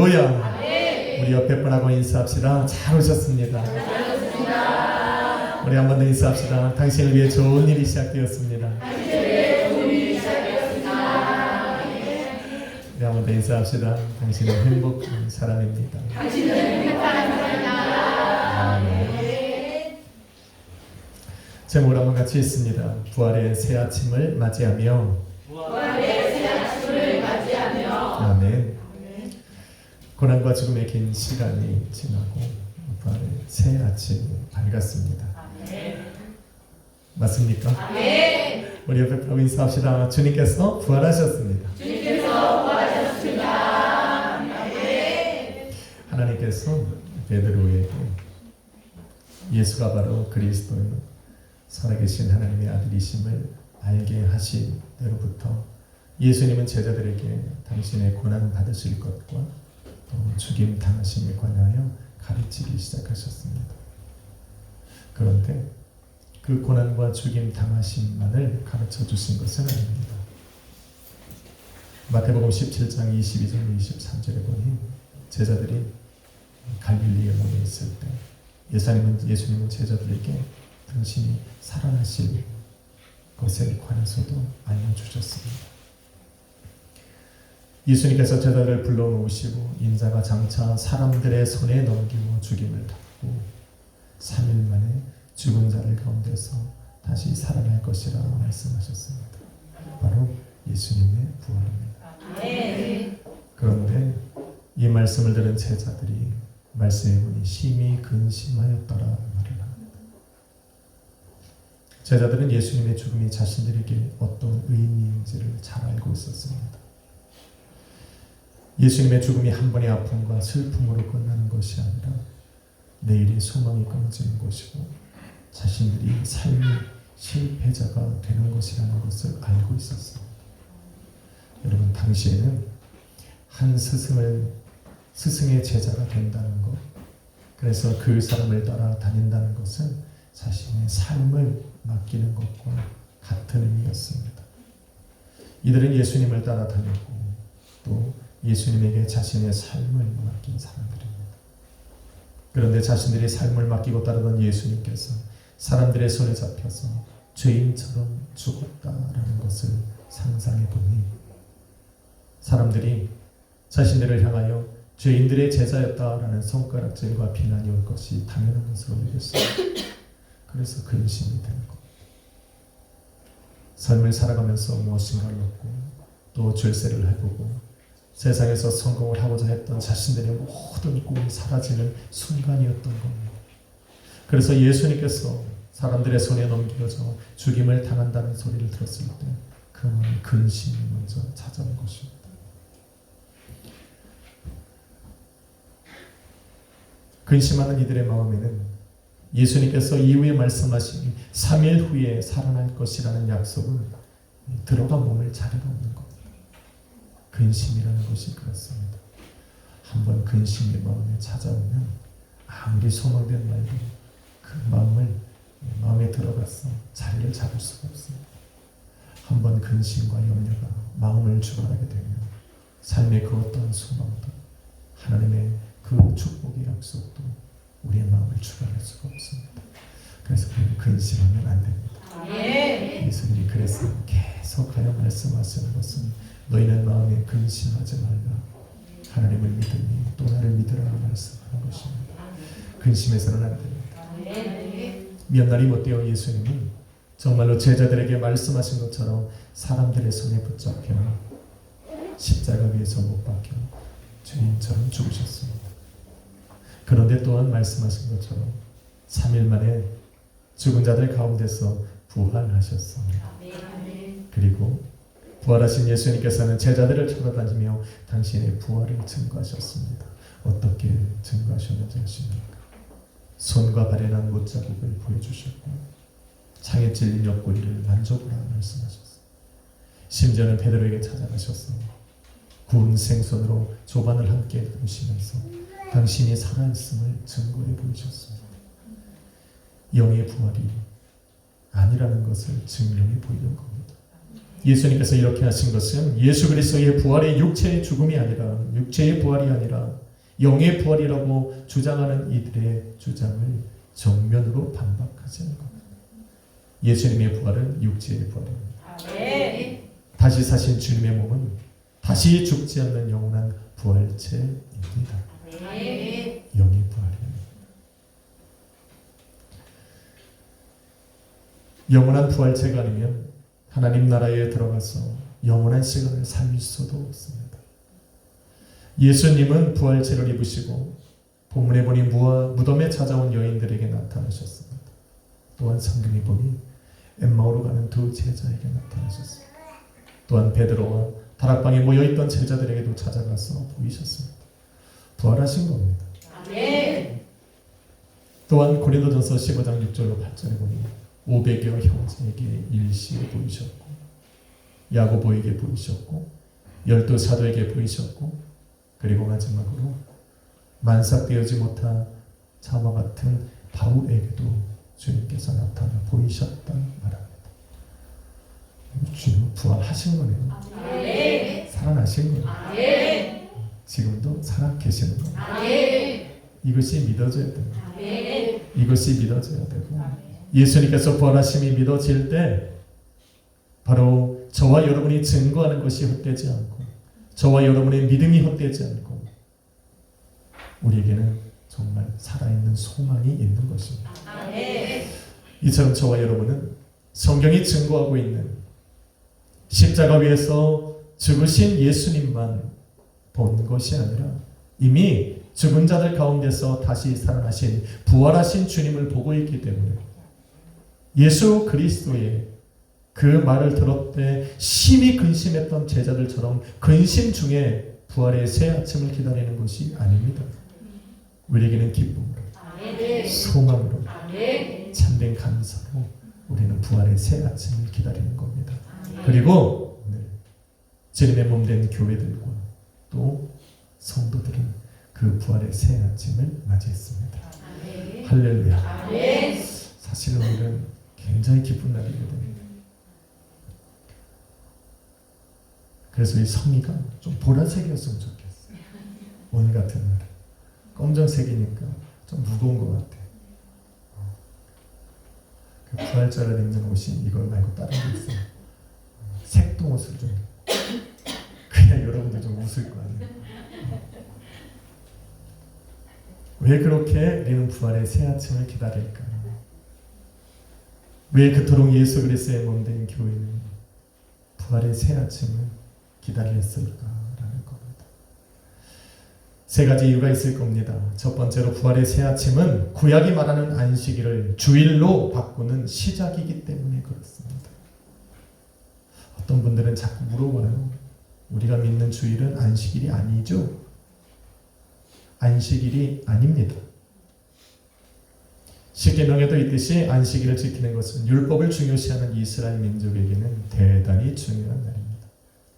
할렐루야. 우리 옆에 분하고 인사합시다. 잘 오셨습니다. 우리 한 번 더 인사합시다. 당신을 위해 좋은 일이 시작되었습니다. 우리 한 번 더 인사합시다. 당신은 행복한 사람입니다. 제목을 한번 같이 읽습니다. 부활의 새 아침을 맞이하며. 아멘. 고난과 죽음의 긴 시간이 지나고 부활의 새 아침이 밝았습니다. 맞습니까? 우리 옆에 바로 인사합시다. 주님께서 부활하셨습니다. 하나님께서 베드로에게 예수가 바로 그리스도요 살아계신 하나님의 아들이심을 알게 하신 때로부터 예수님은 제자들에게 당신의 고난 받으실 것과 또 죽임 당하심에 관하여 가르치기 시작하셨습니다. 그런데 그 고난과 죽임 당하심만을 가르쳐 주신 것은 아닙니다. 마태복음 17장 22절 23절에 보니 제자들이 갈릴리에 모여 있을 때 예수님은 제자들에게 당신이 살아나실 것에 관해서도 알려주셨습니다. 예수님께서 제자들을 불러놓으시고 인자가 장차 사람들의 손에 넘기고 죽임을 당하고 3일 만에 죽은 자들 가운데서 다시 살아날 것이라 말씀하셨습니다. 바로 예수님의 부활입니다. 그런데 이 말씀을 들은 제자들이 말씀해 보니 심히 근심하였더라 말을 합니다. 제자들은 예수님의 죽음이 자신들에게 어떤 의미인지를 잘 알고 있었습니다. 예수님의 죽음이 한 번의 아픔과 슬픔으로 끝나는 것이 아니라 내일의 소망이 끊어지는 것이고 자신들이 삶의 실패자가 되는 것이라는 것을 알고 있었습니다. 여러분, 당시에는 한 스승의 제자가 된다는 것, 그래서 그 사람을 따라 다닌다는 것은 자신의 삶을 맡기는 것과 같은 의미였습니다. 이들은 예수님을 따라 다녔고 또 예수님에게 자신의 삶을 맡긴 사람들입니다. 그런데 자신들이 삶을 맡기고 따르던 예수님께서 사람들의 손에 잡혀서 죄인처럼 죽었다라는 것을 상상해 보니 사람들이 자신들을 향하여 죄인들의 제자였다라는 손가락질과 비난이 올 것이 당연한 것으로 여겼습니다. 그래서 근심이 되는 겁니다. 삶을 살아가면서 무엇인가를 얻고 또 죄세를 해보고 세상에서 성공을 하고자 했던 자신들의 모든 꿈이 사라지는 순간이었던 겁니다. 그래서 예수님께서 사람들의 손에 넘겨져 죽임을 당한다는 소리를 들었을 때 그 마음에 근심이 먼저 찾아온 것입니다. 근심하는 이들의 마음에는 예수님께서 이후에 말씀하신 3일 후에 살아날 것이라는 약속은 들어가 몸을 자리가 없는 겁니다. 근심이라는 것이 그렇습니다. 한번 근심이 마음에 찾아오면 아무리 소망된 말도 그 마음에 들어가서 자리를 잡을 수가 없습니다. 한번 근심과 염려가 마음을 주관하게 되면 삶의 그 어떠한 소망도 하나님의 그 축복의 약속도 우리의 마음을 주관할 수가 없습니다. 그래서 우리는 근심하면 안 됩니다. 예수님이 그래서 계속하여 말씀하시는 것은 너희는 마음에 근심하지 말라. 하나님을 믿으니 또 나를 믿으라 말씀하는 것입니다. 근심해서는 안 됩니다. 몇 날이 못되어 예수님은 정말로 제자들에게 말씀하신 것처럼 사람들의 손에 붙잡혀 십자가 위에서 못 박혀 죄인처럼 죽으셨습니다. 그런데 또한 말씀하신 것처럼 3일 만에 죽은 자들 가운데서 부활하셨습니다. 그리고 부활하신 예수님께서는 제자들을 찾아다니며 당신의 부활을 증거하셨습니다. 어떻게 증거하셨는지 아십니까? 손과 발에 난 못자국을 보여주셨고 창에 찔린 옆구리를 만져보라 말씀하셨어요. 심지어는 베드로에게 찾아가셔서 구운 생선으로 조반을 함께 드시면서 당신이 살아있음을 증거해 보이셨습니다. 영의 부활이 아니라는 것을 증명해 보이는 겁니다. 예수님께서 이렇게 하신 것은 예수 그리스도의 부활의 육체의 죽음이 아니라, 육체의 부활이 아니라 영의 부활이라고 주장하는 이들의 주장을 정면으로 반박하시는 겁니다. 예수님의 부활은 육체의 부활입니다. 다시 사신 주님의 몸은 다시 죽지 않는 영원한 부활체입니다. 영의 부활입니다. 영원한 부활체가 아니면 하나님 나라에 들어가서 영원한 시간을 살 수도 없습니다. 예수님은 부활체를 입으시고 본문에 보니 무덤에 찾아온 여인들에게 나타나셨습니다. 또한 성경이 보니 엠마오로 가는 두 제자에게 나타나셨습니다. 또한 베드로와 다락방에 모여있던 제자들에게도 찾아가서 보이셨습니다. 부활하신 겁니다. 또한 고린도전서 15장 6절로 8절에 보니 500여 형제에게 일시에 보이셨고 야고보에게 보이셨고 12 사도에게 보이셨고 그리고 마지막으로 만삭되어지 못한 자와 같은 바울에게도 주님께서 나타나 보이셨다 말합니다. 주님 부활하신 거네요. 살아나신 거예요. 지금도 살아 계시는 거예요. 이것이 믿어져야 됩니다. 이것이 믿어져야 되고 예수님께서 부활하심이 믿어질 때 바로 저와 여러분이 증거하는 것이 헛되지 않고 저와 여러분의 믿음이 헛되지 않고 우리에게는 정말 살아있는 소망이 있는 것입니다. 이처럼 저와 여러분은 성경이 증거하고 있는 십자가 위에서 죽으신 예수님만 본 것이 아니라 이미 죽은 자들 가운데서 다시 살아나신 부활하신 주님을 보고 있기 때문에 예수 그리스도의 그 말을 들을 때 심히 근심했던 제자들처럼 근심 중에 부활의 새 아침을 기다리는 것이 아닙니다. 우리에게는 기쁨으로 소망으로 참된 감사로 우리는 부활의 새 아침을 기다리는 겁니다. 그리고 주님의 몸된 교회들과 또 성도들은 그 부활의 새 아침을 맞이했습니다. 할렐루야. 사실은 오늘은 굉장히 기쁜 날이거든요. 그래서 이 성의가 좀 보라색이었으면 좋겠어요. 오늘 같은 날 검정색이니까 좀 무거운 것 같아요. 그 부활절을 입는 옷이 이걸 말고 다른 게 있어요. 색동 옷을 좀 그냥 여러분들 좀 웃을 거 아니에요. 왜 그렇게 우리는 부활의 새 아침을 기다릴까? 왜 그토록 예수 그리스도의 몸된 교회는 부활의 새 아침을 기다렸을까라는 겁니다. 세 가지 이유가 있을 겁니다. 첫 번째로 부활의 새 아침은 구약이 말하는 안식일을 주일로 바꾸는 시작이기 때문에 그렇습니다. 어떤 분들은 자꾸 물어봐요. 우리가 믿는 주일은 안식일이 아니죠? 안식일이 아닙니다. 십계명에도 있듯이 안식일을 지키는 것은 율법을 중요시하는 이스라엘 민족에게는 대단히 중요한 날입니다.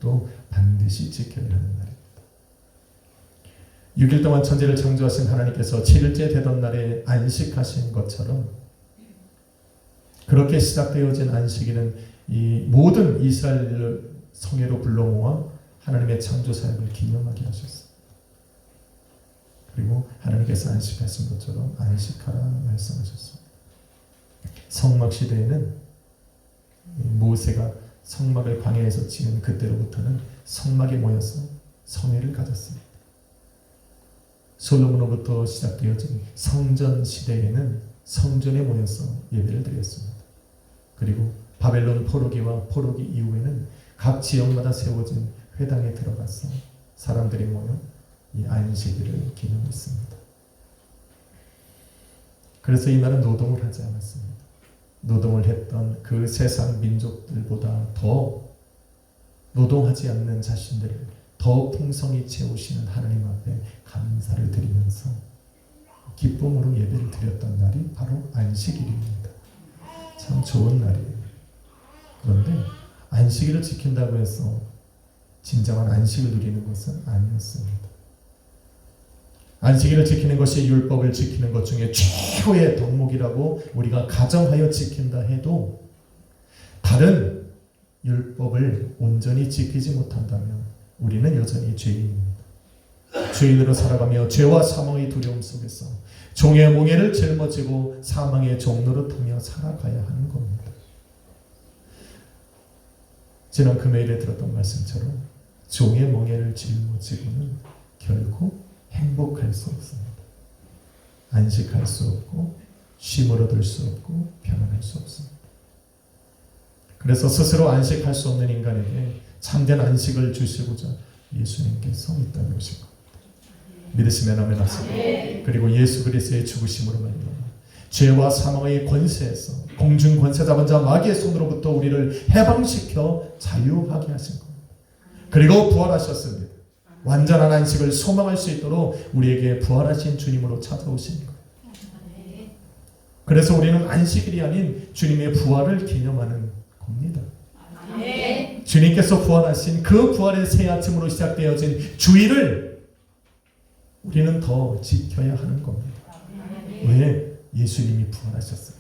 또 반드시 지켜야 하는 날입니다. 6일 동안 천지를 창조하신 하나님께서 7일째 되던 날에 안식하신 것처럼 그렇게 시작되어진 안식일은 이 모든 이스라엘을 성회로 불러 모아 하나님의 창조 사역을 기념하게 하셨습니다. 그리고 하나님께서 안식하신 것처럼 안식하라 말씀하셨습니다. 성막 시대에는 모세가 성막을 광야에서 지은 그때로부터는 성막에 모여서 성회를 가졌습니다. 솔로몬으로부터 시작되어진 성전 시대에는 성전에 모여서 예배를 드렸습니다. 그리고 바벨론 포로기와 포로기 이후에는 각 지역마다 세워진 회당에 들어가서 사람들이 모여 이 안식일을 기념했습니다. 그래서 이 날은 노동을 하지 않았습니다. 노동을 했던 그 세상 민족들보다 더 노동하지 않는 자신들을 더 풍성히 채우시는 하나님 앞에 감사를 드리면서 기쁨으로 예배를 드렸던 날이 바로 안식일입니다. 참 좋은 날이에요. 그런데 안식일을 지킨다고 해서 진정한 안식을 누리는 것은 아니었습니다. 안식일을 지키는 것이 율법을 지키는 것 중에 최고의 덕목이라고 우리가 가정하여 지킨다 해도 다른 율법을 온전히 지키지 못한다면 우리는 여전히 죄인입니다. 죄인으로 살아가며 죄와 사망의 두려움 속에서 종의 몽해를 짊어지고 사망의 종노릇하며 살아가야 하는 겁니다. 지난 금요일에 들었던 말씀처럼 종의 몽해를 짊어지고는 결코 행복할 수 없습니다. 안식할 수 없고 쉼을 얻을 수 없고 평안할 수 없습니다. 그래서 스스로 안식할 수 없는 인간에게 참된 안식을 주시고자 예수님께서 이 땅에 오신 겁니다. 믿으시면 아멘 하시고, 그리고 예수 그리스도의 죽으심으로 말미암아 죄와 사망의 권세에서 공중 권세 잡은 자 마귀의 손으로부터 우리를 해방시켜 자유하게 하신 겁니다. 그리고 부활하셨습니다. 완전한 안식을 소망할 수 있도록 우리에게 부활하신 주님으로 찾아오신 거예요. 그래서 우리는 안식일이 아닌 주님의 부활을 기념하는 겁니다. 주님께서 부활하신 그 부활의 새 아침으로 시작되어진 주일을 우리는 더 지켜야 하는 겁니다. 왜? 예수님이 부활하셨어요.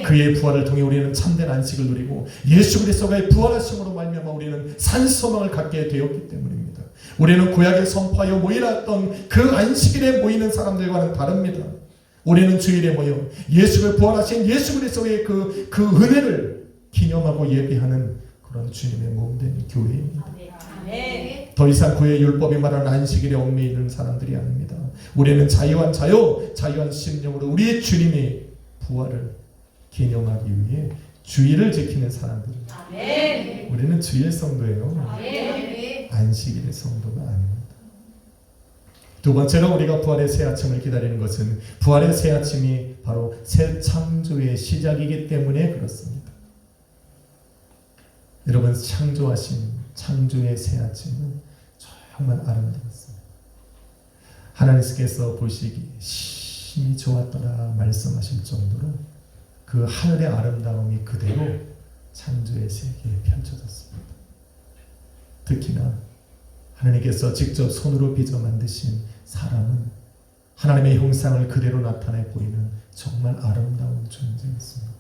그의 부활을 통해 우리는 참된 안식을 누리고 예수 그리스도의 부활하심으로 말미암아 우리는 산 소망을 갖게 되었기 때문입니다. 우리는 구약에 선포하여 모이랐던 그 안식일에 모이는 사람들과는 다릅니다. 우리는 주일에 모여 예수를 부활하신 예수 그리스도의 그 은혜를 기념하고 예배하는 그런 주님의 몸된 교회입니다. 더 이상 그의 율법이 말하는 안식일에 얽매이는 사람들이 아닙니다. 우리는 자유한 심령으로 우리의 주님의 부활을 기념하기 위해 주일을 지키는 사람들. 우리는 주일 성도예요. 안식일의 성도가 아닙니다. 두 번째로 우리가 부활의 새 아침을 기다리는 것은 부활의 새 아침이 바로 새 창조의 시작이기 때문에 그렇습니다. 여러분, 창조하신 창조의 새 아침은 정말 아름다웠어요. 하나님께서 보시기에 심히 좋았더라 말씀하실 정도로 그 하늘의 아름다움이 그대로 창조의 세계에 펼쳐졌습니다. 특히나 하나님께서 직접 손으로 빚어 만드신 사람은 하나님의 형상을 그대로 나타내 보이는 정말 아름다운 존재였습니다.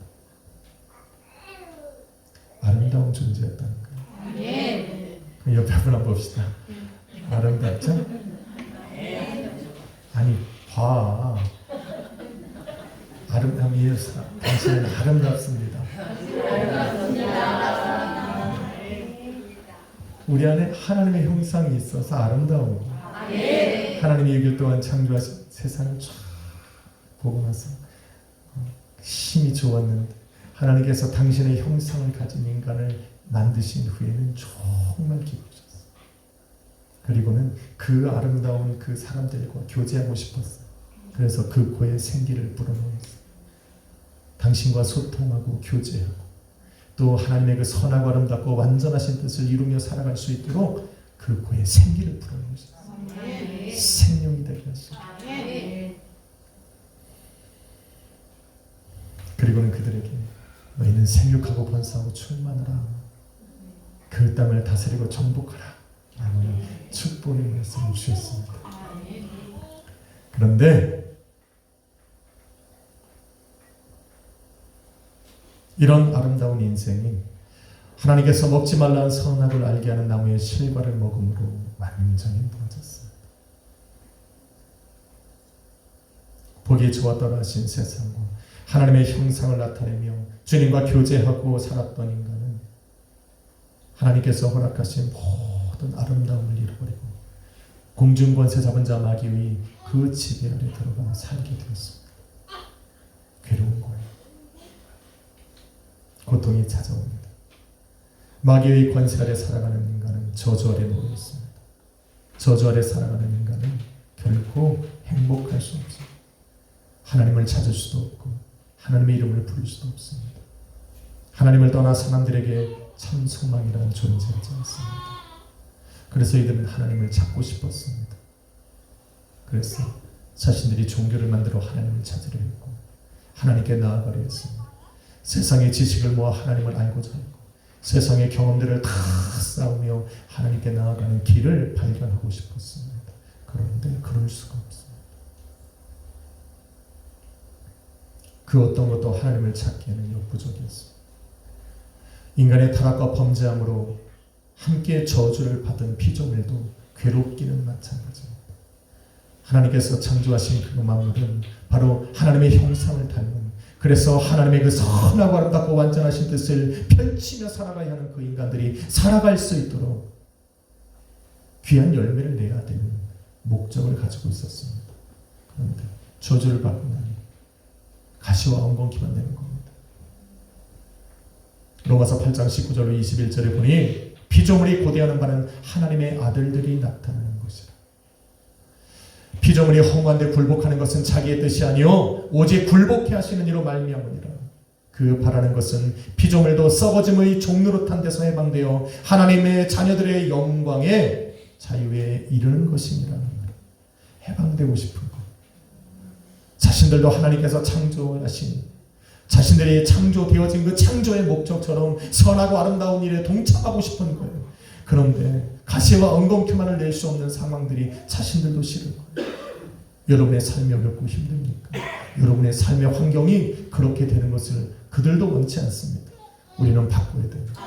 아름다운 존재였다는 거예요. 그럼 옆에 한번 봅시다. 아름답죠? 아니, 봐. 아름다움이에요. 당신은 아름답습니다. 우리 안에 하나님의 형상이 있어서 아름다운 거예요. 하나님이 6일 동안 창조하신 세상을 쫙 보고 나서 심히 좋았는데 하나님께서 당신의 형상을 가진 인간을 만드신 후에는 정말 기쁘셨어요. 그리고는 그 아름다운 그 사람들과 교제하고 싶었어요. 그래서 그 코에 생기를 불어넣었어요. 당신과 소통하고 교제하고 또 하나님의 그 선하고 아름답고 완전하신 뜻을 이루며 살아갈 수 있도록 그 코에 생기를 불어넣으셨어요. 생명이 되게 하셨어요. 그리고는 그들에게 너희는 생육하고 번성하고 충만하라. 그 땅을 다스리고 정복하라. 라는 축복의 말씀을 주셨습니다. 그런데 이런 아름다운 인생이 하나님께서 먹지 말라는 선악을 알게 하는 나무의 실과를 먹음으로 완전히 무너졌습니다. 보기 좋았더라 하신 세상과 하나님의 형상을 나타내며 주님과 교제하고 살았던 인간은 하나님께서 허락하신 모든 아름다움을 잃어버리고 공중권세 잡은 자 마귀의 그 지배 아래 들어가 살게 되었습니다. 괴로운 거예요. 고통이 찾아옵니다. 마귀의 권세 아래 살아가는 인간은 저주 아래 놓여 있습니다. 저주 아래 살아가는 인간은 결코 행복할 수 없습니다. 하나님을 찾을 수도 없고 하나님의 이름을 부를 수도 없습니다. 하나님을 떠나 사람들에게 참 소망이라는 존재하지 않습니다. 그래서 이들은 하나님을 찾고 싶었습니다. 그래서 자신들이 종교를 만들어 하나님을 찾으려 했고 하나님께 나아가려 했습니다. 세상의 지식을 모아 하나님을 알고자 했고 세상의 경험들을 다 쌓으며 하나님께 나아가는 길을 발견하고 싶었습니다. 그런데 그럴 수가 없습니다. 그 어떤 것도 하나님을 찾기에는 역부족이었습니다. 인간의 타락과 범죄함으로 함께 저주를 받은 피조물도 괴롭기는 마찬가지입니다. 하나님께서 창조하신 그 만물은 바로 하나님의 형상을 닮은, 그래서 하나님의 그 선하고 아름답고 완전하신 뜻을 펼치며 살아가야 하는 그 인간들이 살아갈 수 있도록 귀한 열매를 내야 되는 목적을 가지고 있었습니다. 그런데 저주를 받고 나니 가시와 엉겅퀴만 되는 겁니다. 로마서 8장 19절로 21절에 보니 피조물이 고대하는 바는 하나님의 아들들이 나타나는 것이라. 피조물이 허무한데 굴복하는 것은 자기의 뜻이 아니요 오직 굴복해 하시는 이로 말미암으니라. 그 바라는 것은 피조물도 썩어짐의 종노릇한 데서 해방되어 하나님의 자녀들의 영광에 자유에 이르는 것이니라. 해방되고 싶은 것. 자신들도 하나님께서 창조하신, 자신들이 창조되어진 그 창조의 목적처럼 선하고 아름다운 일에 동참하고 싶은 거예요. 그런데 가시와 엉겅퀴만을 낼 수 없는 상황들이 자신들도 싫은 거예요. 여러분의 삶이 어렵고 힘듭니까? 여러분의 삶의 환경이 그렇게 되는 것을 그들도 원치 않습니다. 우리는 바꿔야 됩니다.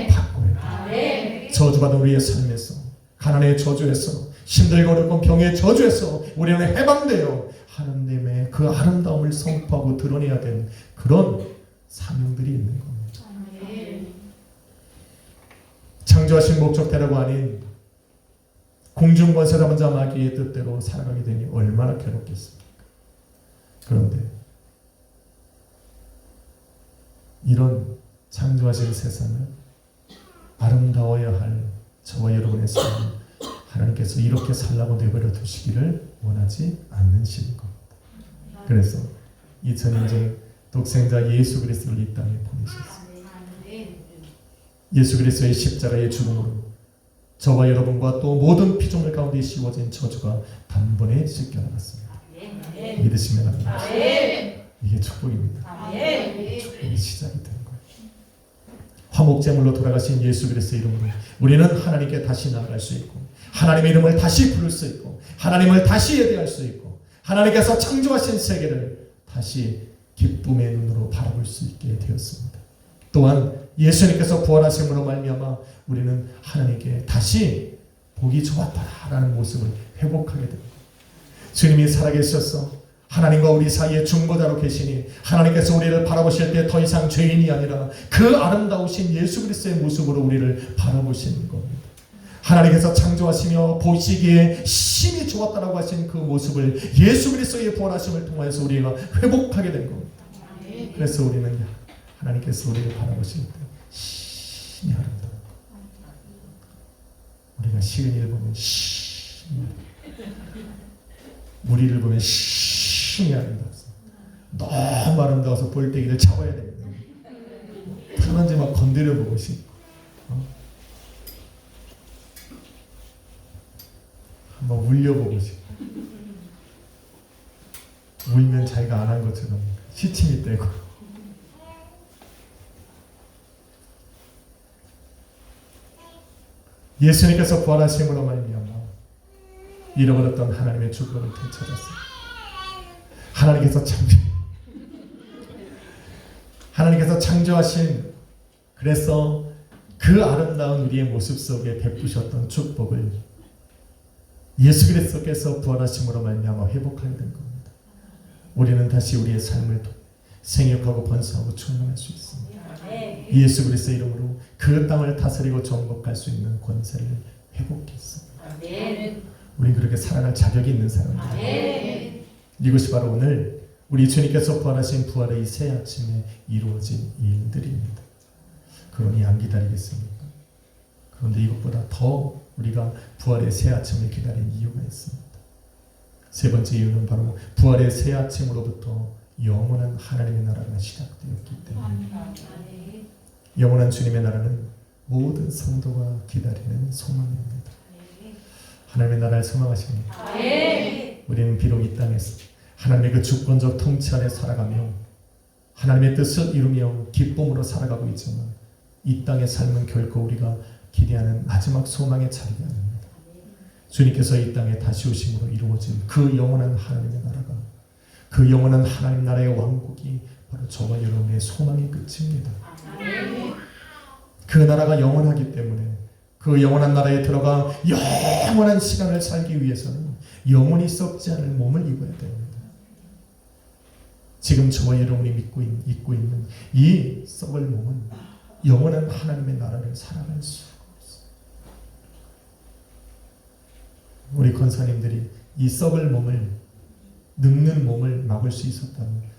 바꿔야 돼요. 저주받은 우리의 삶에서, 가난의 저주에서, 힘들고 어렵고 병의 저주에서 우리는 해방되어 하나님의 그 아름다움을 선포하고 드러내야 되는 그런 사명들이 있는 겁니다. 창조하신 목적대로가 아닌 공중권세 잡은 자 마귀의 뜻대로 살아가게 되니 얼마나 괴롭겠습니까? 그런데 이런 창조하신 세상을 아름다워야 할 저와 여러분의 삶을 하나님께서 이렇게 살라고 내버려 두시기를 원하지 않으시는 겁니다. 그래서 이 전인전 독생자 예수 그리스도를 이 땅에 보내셨습니다. 예수 그리스도의 십자가의 죽음으로 저와 여러분과 또 모든 피조물 가운데 씌워진 저주가 단번에 씻겨나갔습니다. 믿으시면 합니다. 이게 축복입니다. 축복의 시작이 되는 거예요. 화목제물로 돌아가신 예수 그리스도의 이름으로 우리는 하나님께 다시 나아갈 수 있고, 하나님의 이름을 다시 부를 수 있고, 하나님을 다시 예배할 수 있고, 하나님께서 창조하신 세계를 다시 기쁨의 눈으로 바라볼 수 있게 되었습니다. 또한 예수님께서 부활하심으로 말미암아 우리는 하나님께 다시 보기 좋았다라는 모습을 회복하게 됩니다. 주님이 살아계셔서 하나님과 우리 사이에 중보자로 계시니 하나님께서 우리를 바라보실 때 더 이상 죄인이 아니라 그 아름다우신 예수 그리스도의 모습으로 우리를 바라보시는 겁니다. 하나님께서 창조하시며 보시기에 심히 좋았다라고 하신 그 모습을 예수 그리스도의 부활하심을 통해서 우리가 회복하게 된 겁니다. 그래서 우리는 하나님께서 우리를 바라보실 때 심히 아름다운 것, 우리가 시은이를 보면 심히 우리를 보면 심히 아름답습니다. 너무 아름다워서 볼때기를 잡아야 됩니다. 편한지 막 건드려 보고 싶고 한번 울려보고 싶고, 울면 자기가 안 한 것처럼 시침이 떼고, 예수님께서 부활하심으로 말미암아 잃어버렸던 하나님의 축복을 되찾았습니다. 하나님께서 창조하신, 그래서 그 아름다운 우리의 모습 속에 베푸셨던 축복을 예수 그리스도께서 부활하심으로 말미암아 회복하게 된 겁니다. 우리는 다시 우리의 삶을 생육하고 번성하고 충만할 수 있습니다. 예수 그리스도의 이름으로 그 땅을 다스리고 정복할 수 있는 권세를 회복했습니다. 우리는 그렇게 살아갈 자격이 있는 사람입니다. 이것이 바로 오늘 우리 주님께서 부활하신 부활의 이 새 아침에 이루어진 일들입니다. 그러니 안 기다리겠습니까? 그런데 이것보다 더 우리가 부활의 새 아침을 기다린 이유가 있습니다. 세 번째 이유는 바로 부활의 새 아침으로부터 영원한 하나님의 나라가 시작되었기 때문입니다. 영원한 주님의 나라는 모든 성도가 기다리는 소망입니다. 하나님의 나라를 소망하십니까? 우리는 비록 이 땅에서 하나님의 그 주권적 통치 아래 살아가며 하나님의 뜻을 이루며 기쁨으로 살아가고 있지만 이 땅의 삶은 결코 우리가 기대하는 마지막 소망의 자리가 아닙니다. 주님께서 이 땅에 다시 오심으로 이루어진 그 영원한 하나님의 나라가, 그 영원한 하나님 나라의 왕국이 바로 저와 여러분의 소망의 끝입니다. 그 나라가 영원하기 때문에 그 영원한 나라에 들어가 영원한 시간을 살기 위해서는 영원히 썩지 않을 몸을 입어야 됩니다. 지금 저와 여러분이 입고 있는 이 썩을 몸은 영원한 하나님의 나라를 살아갈 수가 없어요. 우리 권사님들이 이 썩을 몸을, 늙는 몸을 막을 수 있었다면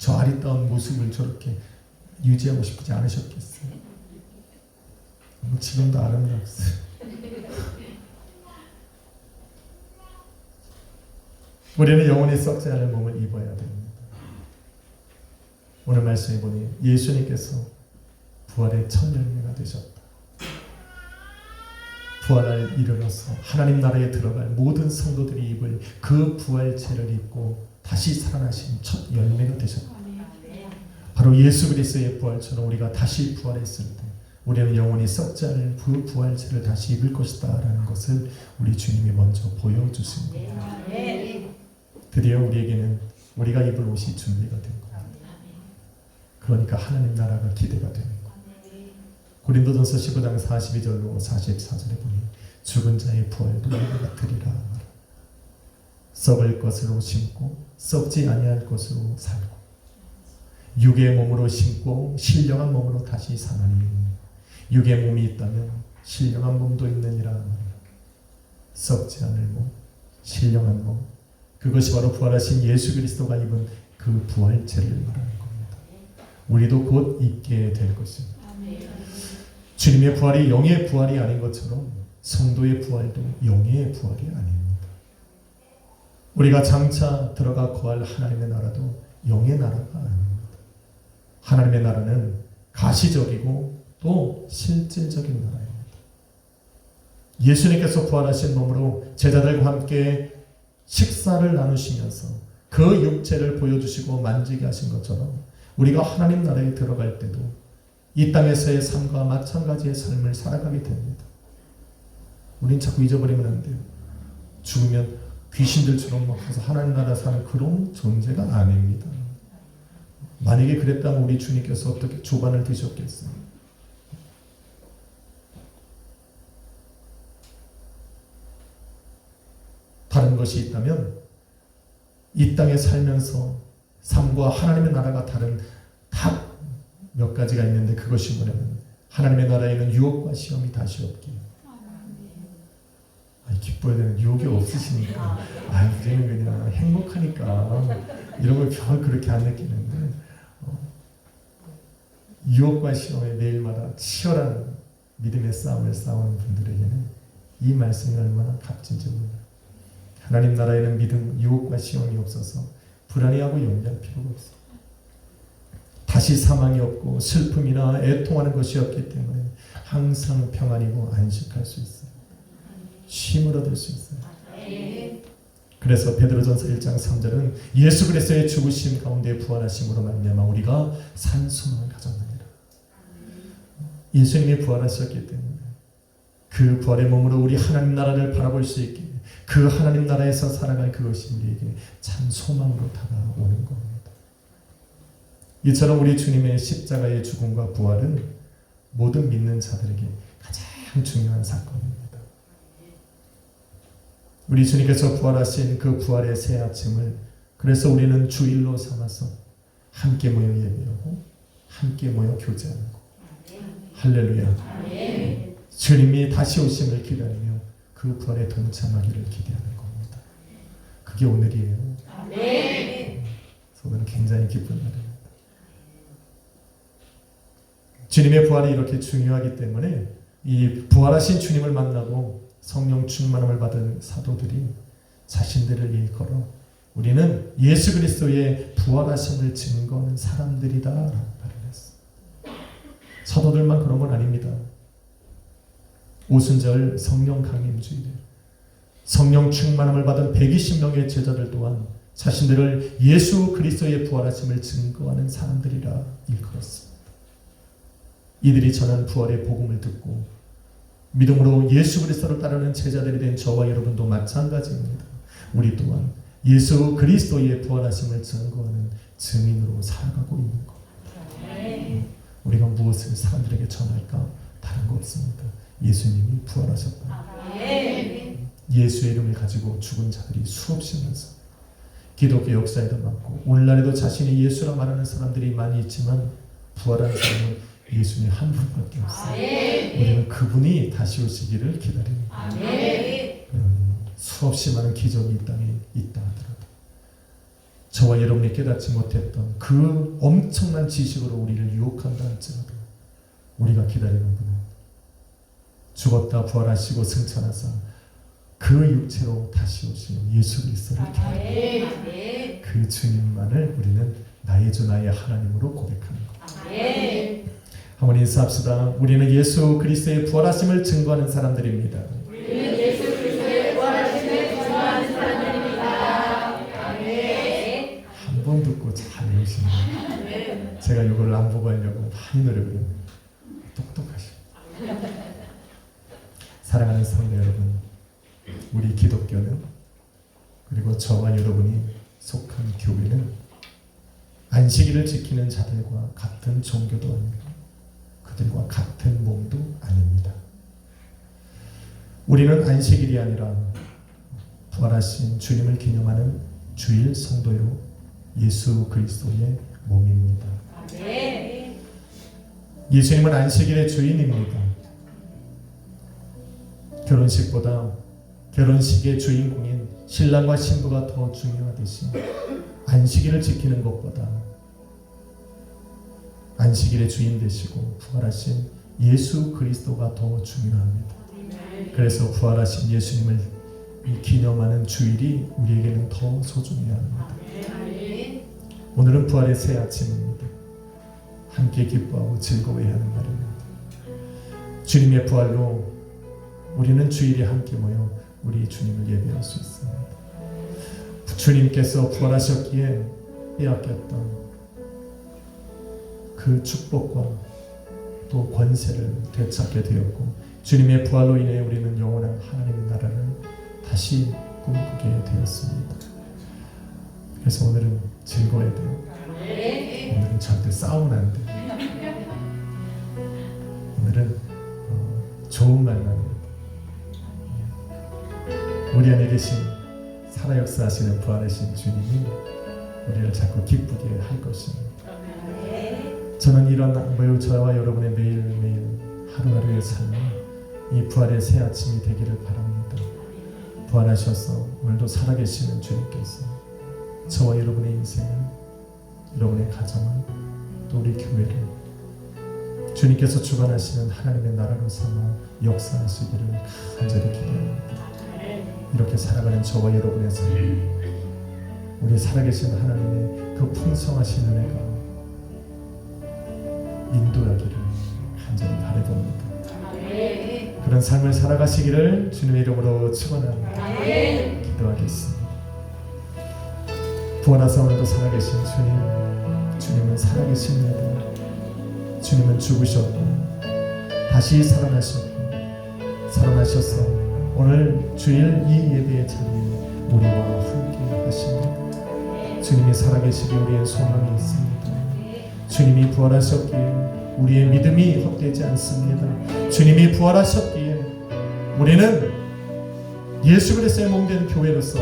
저 아리따운 모습을 저렇게 유지하고 싶지 않으셨겠어요? 지금도 아름답어요. 우리는 영원히 썩지 않을 몸을 입어야 됩니다. 오늘 말씀해 보니 예수님께서 부활의 첫 열매가 되셨다. 부활을 이르러서 하나님 나라에 들어갈 모든 성도들이 입을 그 부활체를 입고 다시 살아나신 첫 열매가 되셨다. 바로 예수 그리스도의 부활처럼 우리가 다시 부활했을 때 우리는 영원히 썩지 않을 그 부활체를 다시 입을 것이다 라는 것을 우리 주님이 먼저 보여주신 겁니다. 드디어 우리에게는 우리가 입을 옷이 준비가 된 겁니다. 그러니까 하나님 나라가 기대가 되는 겁니다. 고린도전서 15장 42절로 44절에 보니 죽은 자의 부활도 우리가 드리라. 썩을 것으로 심고 썩지 아니할 것으로 살고 육의 몸으로 심고 신령한 몸으로 다시 사나니 육의 몸이 있다면 신령한 몸도 있느니라. 썩지 않을 몸, 신령한 몸, 그것이 바로 부활하신 예수 그리스도가 입은 그 부활체를 말하는 겁니다. 우리도 곧 입게 될 것입니다. 주님의 부활이 영의 부활이 아닌 것처럼 성도의 부활도 영의 부활이 아닙니다. 우리가 장차 들어가 거할 하나님의 나라도 영의 나라가 아닙니다. 하나님의 나라는 가시적이고 또 실질적인 나라입니다. 예수님께서 부활하신 몸으로 제자들과 함께 식사를 나누시면서 그 육체를 보여주시고 만지게 하신 것처럼 우리가 하나님 나라에 들어갈 때도 이 땅에서의 삶과 마찬가지의 삶을 살아가게 됩니다. 우린 자꾸 잊어버리면 안 돼요. 죽으면 귀신들처럼 막 가서 하나님 나라 사는 그런 존재가 아닙니다. 만약에 그랬다면 우리 주님께서 어떻게 조반을 드셨겠어요? 다른 것이 있다면 이 땅에 살면서 삶과 하나님의 나라가 다른 딱 몇 가지가 있는데 그것이 뭐냐면 하나님의 나라에는 유혹과 시험이 다시 없기. 기뻐야 되는 유혹이 없으시니까 이제는 그냥 행복하니까 이런 걸 별 그렇게 안 느끼는데 유혹과 시험에 매일마다 치열한 믿음의 싸움을 싸우는 분들에게는 이 말씀이 얼마나 값진지 몰라요. 하나님 나라에는 믿음, 유혹과 시험이 없어서 불안해하고 염려할 필요가 없어요. 다시 사망이 없고 슬픔이나 애통하는 것이 없기 때문에 항상 평안이고 안식할 수 있어요. 쉼을 얻을 수 있어요. 그래서 베드로전서 1장 3절은 예수 그리스도의 죽으심 가운데 부활하심으로 말미암아 우리가 산 소망을 가졌느니라. 예수님이 부활하셨기 때문에 그 부활의 몸으로 우리 하나님 나라를 바라볼 수 있게 그 하나님 나라에서 살아갈 그것이 우리에게 참 소망으로 다가오는 겁니다. 이처럼 우리 주님의 십자가의 죽음과 부활은 모든 믿는 자들에게 가장 중요한 사건입니다. 우리 주님께서 부활하신 그 부활의 새 아침을 그래서 우리는 주일로 삼아서 함께 모여 예배하고 함께 모여 교제하는 것. 할렐루야. 주님이 다시 오심을 기다리며 그 부활에 동참하기를 기대하는 겁니다. 그게 오늘이에요. 오늘은 굉장히 기쁜 날입니다. 주님의 부활이 이렇게 중요하기 때문에 이 부활하신 주님을 만나고 성령 충만함을 받은 사도들이 자신들을 일컬어 우리는 예수 그리스도의 부활하심을 증거하는 사람들이다 라고 말을 했어요. 사도들만 그런 건 아닙니다. 오순절 성령 강림주일에 성령 충만함을 받은 120명의 제자들 또한 자신들을 예수 그리스도의 부활하심을 증거하는 사람들이라 일컬었습니다. 이들이 전한 부활의 복음을 듣고 믿음으로 예수 그리스도를 따르는 제자들이 된 저와 여러분도 마찬가지입니다. 우리 또한 예수 그리스도의 부활하심을 증거하는 증인으로 살아가고 있는 것. 우리가 무엇을 사람들에게 전할까? 다른 거 없습니다. 예수님이 부활하셨다. 예수의 이름을 가지고 죽은 자들이 수없이 많아서 기독교 역사에도 많고 오늘날에도 자신이 예수라 말하는 사람들이 많이 있지만 부활한 사람은 예수님 한 분밖에 없어요. 우리는 그분이 다시 오시기를 기다립니다. 수없이 많은 기적이 이 땅에 있다 하더라도 저와 여러분이 깨닫지 못했던 그 엄청난 지식으로 우리를 유혹한다 할지라도 우리가 기다리는 분은 죽었다 부활하시고 승천하사 그 육체로 다시 오신 예수 그리스도를 기다립니다. 그 주님만을 우리는 나의 주 나의 하나님으로 고백하는 것. 한번 인사합시다. 우리는 예수 그리스도의 부활하심을 증거하는 사람들입니다. 한 번 듣고 잘 외우시네요. 제가 이걸 안 보고 하려고 많이 노력을 해요. 똑똑하시고. 사랑하는 성도 여러분, 우리 기독교는 그리고 저와 여러분이 속한 교회는 안식일을 지키는 자들과 같은 종교도 아니고 그들과 같은 몸도 아닙니다. 우리는 안식일이 아니라 부활하신 주님을 기념하는 주일 성도요 예수 그리스도의 몸입니다. 예수님은 안식일의 주인입니다. 결혼식보다 결혼식의 주인공인 신랑과 신부가 더 중요하듯이 안식일을 지키는 것보다 안식일의 주인 되시고 부활하신 예수 그리스도가 더 중요합니다. 그래서 부활하신 예수님을 기념하는 주일이 우리에게는 더 소중해야 합니다. 오늘은 부활의 새 아침입니다. 함께 기뻐하고 즐거워해야 하는 날입니다. 주님의 부활로 우리는 주일에 함께 모여 우리 주님을 예배할 수 있습니다. 주님께서 부활하셨기에 빼앗겼던 그 축복과 또 권세를 되찾게 되었고 주님의 부활로 인해 우리는 영원한 하나님의 나라를 다시 꿈꾸게 되었습니다. 그래서 오늘은 즐거워야 돼요. 오늘은 절대 싸우면 안 돼요. 오늘은 좋은 만남입니다. 우리 안에 계신 살아 역사하시는 부활하신 주님이 우리를 자꾸 기쁘게 할 것입니다. 저는 이런 매우 저와 여러분의 매일매일 하루하루의 삶이 이 부활의 새 아침이 되기를 바랍니다. 부활하셔서 오늘도 살아계시는 주님께서 저와 여러분의 인생을, 여러분의 가정을, 또 우리 교회를 주님께서 주관하시는 하나님의 나라로 삼아 역사하시기를 간절히 기도합니다. 이렇게 살아가는 저와 여러분의 삶, 우리 살아계신 하나님의 그 풍성하신 은혜가 인도하기를 간절히 바라봅니다. 그런 삶을 살아가시기를 주님의 이름으로 축원합니다. 기도하겠습니다. 부활하사 오늘도 살아계신 주님은 살아계십니다. 주님은 죽으셨고 다시 살아나셔서 오늘 주일 이 예배의 자리에 우리와 함께 하십니다. 주님이 살아계시기에 우리의 소망이 있습니다. 주님이 부활하셨기에 우리의 믿음이 헛되지 않습니다. 주님이 부활하셨기에 우리는 예수 그리스도의 몸된 교회로서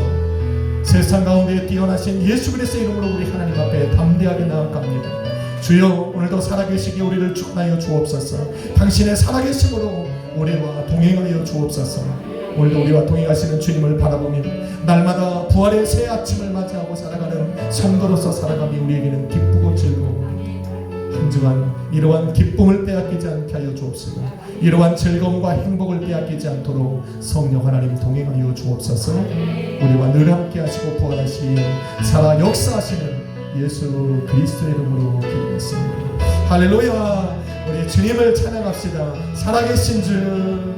세상 가운데 뛰어나신 예수 그리스도의 이름으로 우리 하나님 앞에 담대하게 나아갑니다. 주여 오늘도 살아계시기에 우리를 축원하여 주옵소서. 당신의 살아계심으로 우리와 동행하여 주옵소서. 오늘도 우리와 동행하시는 주님을 바라보며 날마다 부활의 새 아침을 맞이하고 살아가는 성도로서 살아감이 우리에게는 기쁘고 즐거워. 한주간 이러한 기쁨을 빼앗기지 않게 하여 주옵소서. 이러한 즐거움과 행복을 빼앗기지 않도록 성령 하나님 동행하여 주옵소서. 우리와 늘 함께 하시고 부활하신 살아 역사하시는 예수 그리스도의 이름으로 기도했습니다. 할렐루야. 우리 주님을 찬양합시다. 살아계신 주